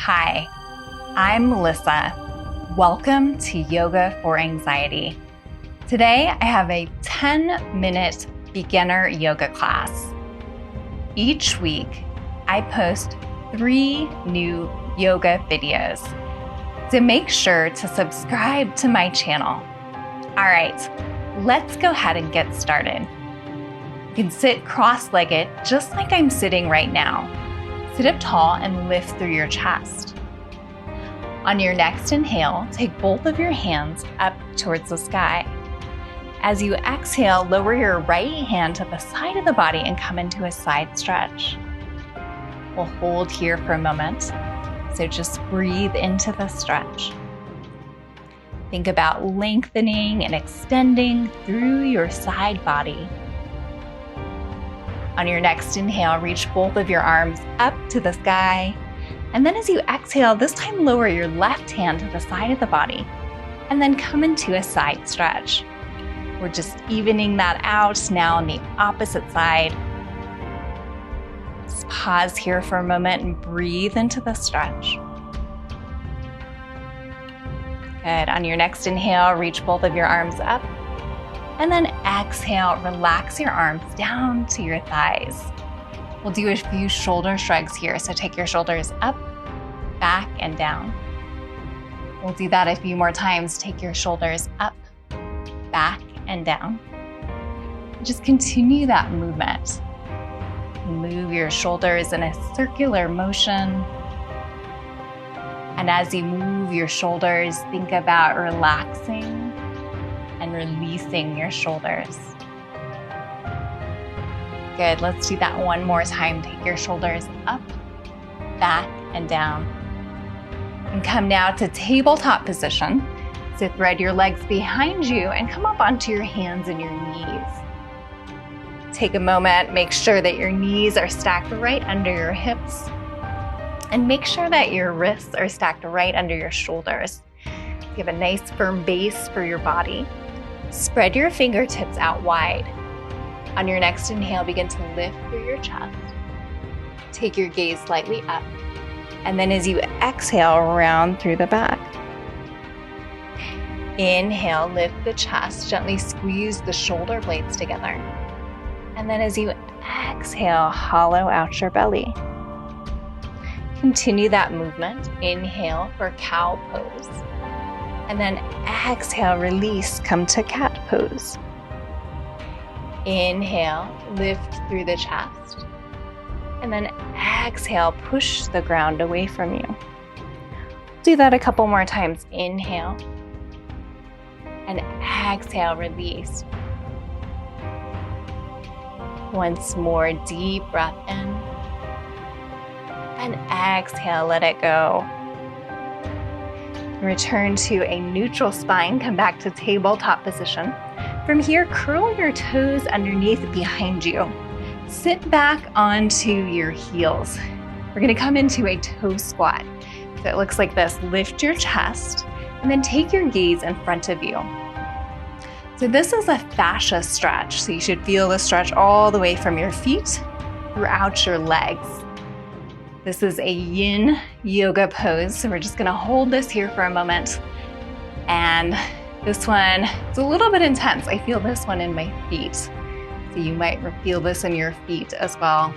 Hi, I'm Melissa. Welcome to Yoga for Anxiety. Today, I have a 10-minute beginner yoga class. Each week, I post 3 new yoga videos. So make sure to subscribe to my channel. All right, let's go ahead and get started. You can sit cross-legged just like I'm sitting right now. Sit up tall and lift through your chest. On your next inhale, take both of your hands up towards the sky. As you exhale, lower your right hand to the side of the body and come into a side stretch. We'll hold here for a moment. So just breathe into the stretch. Think about lengthening and extending through your side body. On your next inhale, reach both of your arms up to the sky. And then as you exhale, this time lower your left hand to the side of the body and then come into a side stretch. We're just evening that out now on the opposite side. Just pause here for a moment and breathe into the stretch. Good. On your next inhale, reach both of your arms up. And then exhale, relax your arms down to your thighs. We'll do a few shoulder shrugs here. So take your shoulders up, back, and down. We'll do that a few more times. Take your shoulders up, back, and down. Just continue that movement. Move your shoulders in a circular motion. And as you move your shoulders, think about relaxing and releasing your shoulders. Good, let's do that one more time. Take your shoulders up, back, and down. And come now to tabletop position. So thread your legs behind you and come up onto your hands and your knees. Take a moment, make sure that your knees are stacked right under your hips. And make sure that your wrists are stacked right under your shoulders. You have a nice firm base for your body. Spread your fingertips out wide. On your next inhale, begin to lift through your chest. Take your gaze slightly up. And then as you exhale, round through the back. Inhale, lift the chest. Gently squeeze the shoulder blades together. And then as you exhale, hollow out your belly. Continue that movement. Inhale for cow pose. And then exhale, release, come to cat pose. Inhale, lift through the chest. And then exhale, push the ground away from you. Do that a couple more times. Inhale. And exhale, release. Once more, deep breath in. And exhale, let it go. Return to a neutral spine. Come back to tabletop position. From here, curl your toes underneath behind you. Sit back onto your heels. We're gonna come into a toe squat. So it looks like this. Lift your chest and then take your gaze in front of you. So this is a fascia stretch. So you should feel the stretch all the way from your feet throughout your legs. This is a yin yoga pose. So we're just gonna hold this here for a moment. And this one, it's a little bit intense. I feel this one in my feet. So you might feel this in your feet as well.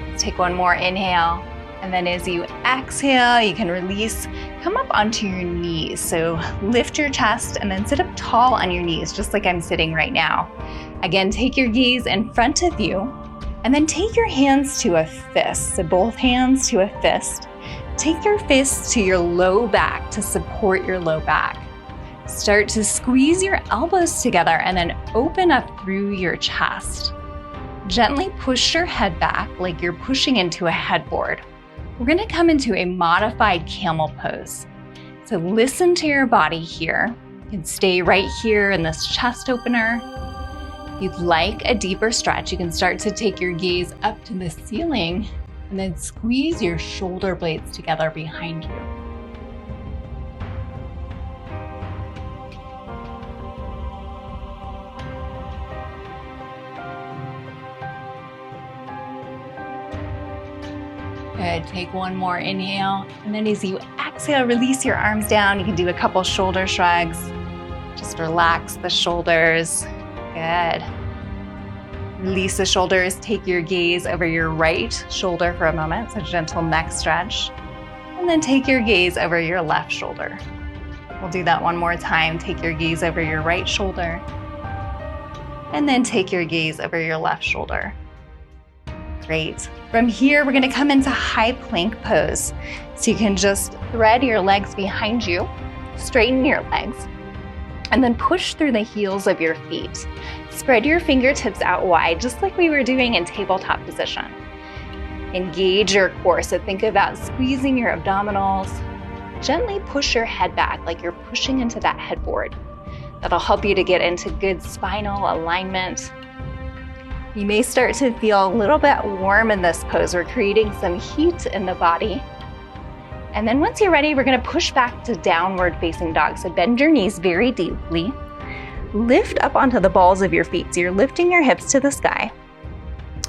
Let's take one more inhale. And then as you exhale, you can release, come up onto your knees. So lift your chest and then sit up tall on your knees, just like I'm sitting right now. Again, take your gaze in front of you. And then take your hands to a fist, so both hands to a fist. Take your fists to your low back to support your low back. Start to squeeze your elbows together and then open up through your chest. Gently push your head back like you're pushing into a headboard. We're gonna come into a modified camel pose. So listen to your body here. You can stay right here in this chest opener. If you'd like a deeper stretch, you can start to take your gaze up to the ceiling and then squeeze your shoulder blades together behind you. Good. Good, take one more inhale. And then as you exhale, release your arms down. You can do a couple shoulder shrugs. Just relax the shoulders. Good. Release the shoulders, take your gaze over your right shoulder for a moment, so gentle neck stretch. And then take your gaze over your left shoulder. We'll do that one more time. Take your gaze over your right shoulder. And then take your gaze over your left shoulder. Great. From here, we're gonna come into high plank pose. So you can just thread your legs behind you, straighten your legs, and then push through the heels of your feet. Spread your fingertips out wide, just like we were doing in tabletop position. Engage your core, so think about squeezing your abdominals. Gently push your head back like you're pushing into that headboard. That'll help you to get into good spinal alignment. You may start to feel a little bit warm in this pose. We're creating some heat in the body. And then once you're ready, we're gonna push back to downward facing dog. So bend your knees very deeply. Lift up onto the balls of your feet. So you're lifting your hips to the sky.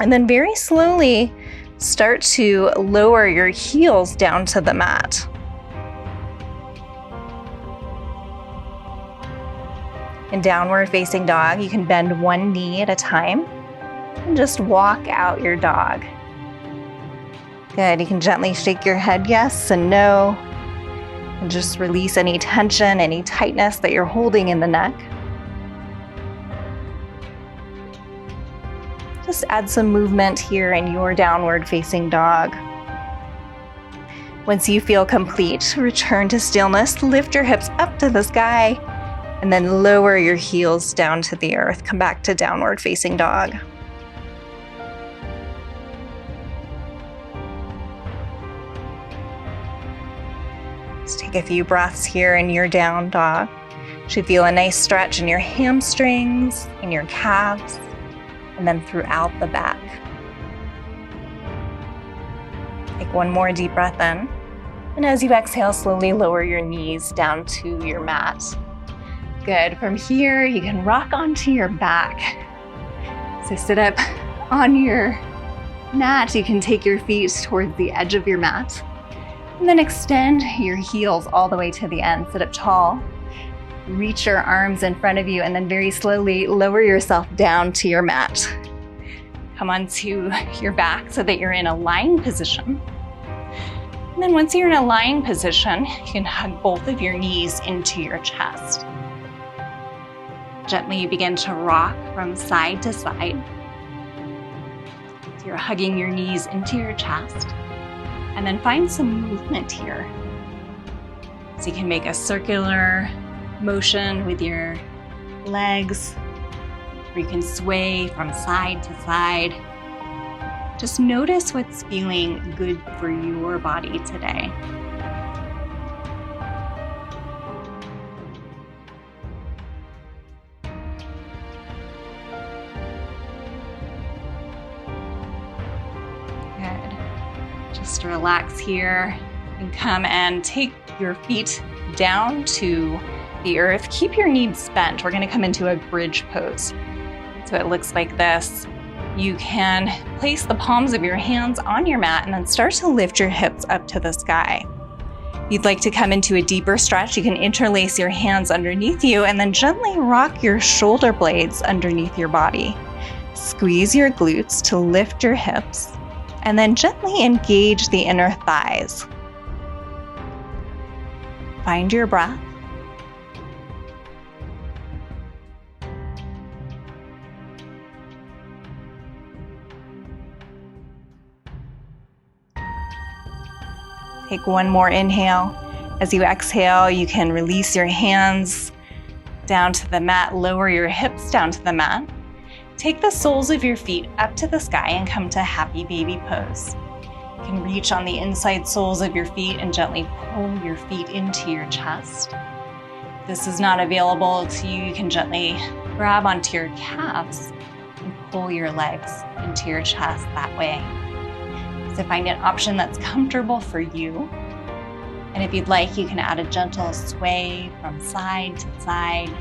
And then very slowly start to lower your heels down to the mat. In downward facing dog, you can bend one knee at a time and just walk out your dog. Good, you can gently shake your head yes and no, and just release any tension, any tightness that you're holding in the neck. Just add some movement here in your downward facing dog. Once you feel complete, return to stillness, lift your hips up to the sky, and then lower your heels down to the earth. Come back to downward facing dog. Let's take a few breaths here in your down dog. You should feel a nice stretch in your hamstrings, in your calves, and then throughout the back. Take one more deep breath in. And as you exhale, slowly lower your knees down to your mat. Good. From here, you can rock onto your back. So sit up on your mat. You can take your feet towards the edge of your mat. And then extend your heels all the way to the end. Sit up tall. Reach your arms in front of you and then very slowly lower yourself down to your mat. Come onto your back so that you're in a lying position. And then once you're in a lying position, you can hug both of your knees into your chest. Gently begin to rock from side to side. So you're hugging your knees into your chest. And then find some movement here. So you can make a circular motion with your legs, or you can sway from side to side. Just notice what's feeling good for your body today. Just relax here and come and take your feet down to the earth. Keep your knees bent. We're going to come into a bridge pose. So it looks like this. You can place the palms of your hands on your mat and then start to lift your hips up to the sky. If you'd like to come into a deeper stretch, you can interlace your hands underneath you and then gently rock your shoulder blades underneath your body. Squeeze your glutes to lift your hips. And then gently engage the inner thighs. Find your breath. Take one more inhale. As you exhale, you can release your hands down to the mat, lower your hips down to the mat. Take the soles of your feet up to the sky and come to happy baby pose. You can reach on the inside soles of your feet and gently pull your feet into your chest. If this is not available to you, you can gently grab onto your calves and pull your legs into your chest that way. So find an option that's comfortable for you. And if you'd like, you can add a gentle sway from side to side.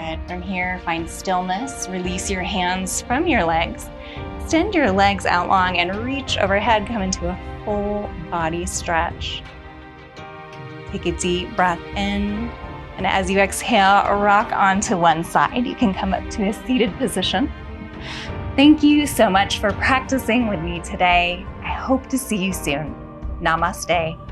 Good. From here, find stillness. Release your hands from your legs. Extend your legs out long and reach overhead. Come into a full body stretch. Take a deep breath in. And as you exhale, rock onto one side. You can come up to a seated position. Thank you so much for practicing with me today. I hope to see you soon. Namaste.